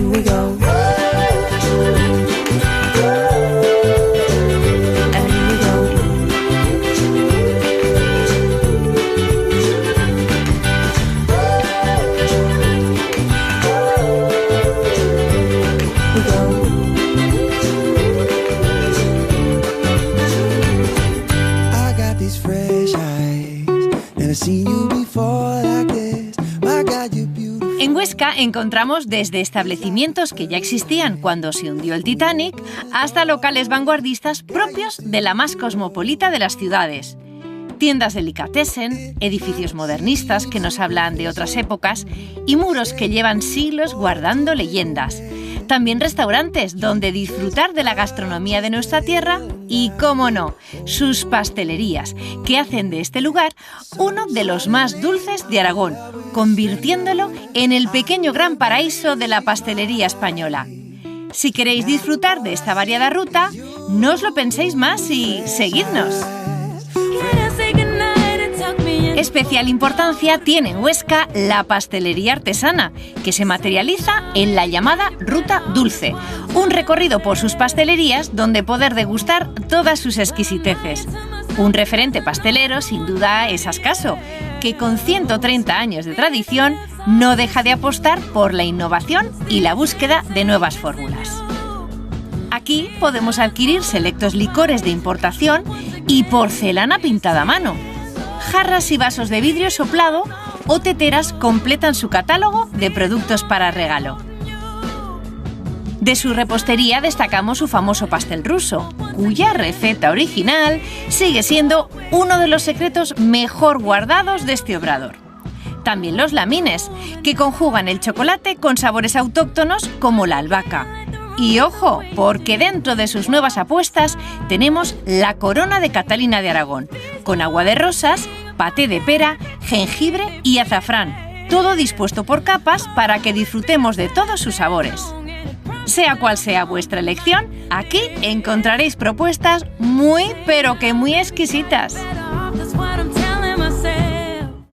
we go. And here we go. We go. I got these fresh eyes. Never seen you before like this. My God, you're beautiful. En Huesca encontramos desde establecimientos que ya existían cuando se hundió el Titanic hasta locales vanguardistas propios de la más cosmopolita de las ciudades. Tiendas delicatessen, edificios modernistas que nos hablan de otras épocas y muros que llevan siglos guardando leyendas. También restaurantes donde disfrutar de la gastronomía de nuestra tierra y, cómo no, sus pastelerías, que hacen de este lugar uno de los más dulces de Aragón, convirtiéndolo en el pequeño gran paraíso de la pastelería española. Si queréis disfrutar de esta variada ruta, no os lo penséis más y seguidnos. Especial importancia tiene en Huesca la pastelería artesana, que se materializa en la llamada Ruta Dulce, un recorrido por sus pastelerías donde poder degustar todas sus exquisiteces. Un referente pastelero sin duda es Ascaso, que con 130 años de tradición no deja de apostar por la innovación y la búsqueda de nuevas fórmulas. Aquí podemos adquirir selectos licores de importación y porcelana pintada a mano. Jarras y vasos de vidrio soplado o teteras completan su catálogo de productos para regalo. De su repostería destacamos su famoso pastel ruso, cuya receta original sigue siendo uno de los secretos mejor guardados de este obrador. También los lamines, que conjugan el chocolate con sabores autóctonos como la albahaca. Y ojo, porque dentro de sus nuevas apuestas tenemos la corona de Catalina de Aragón, con agua de rosas, paté de pera, jengibre y azafrán, todo dispuesto por capas para que disfrutemos de todos sus sabores. Sea cual sea vuestra elección, aquí encontraréis propuestas muy, pero que muy exquisitas.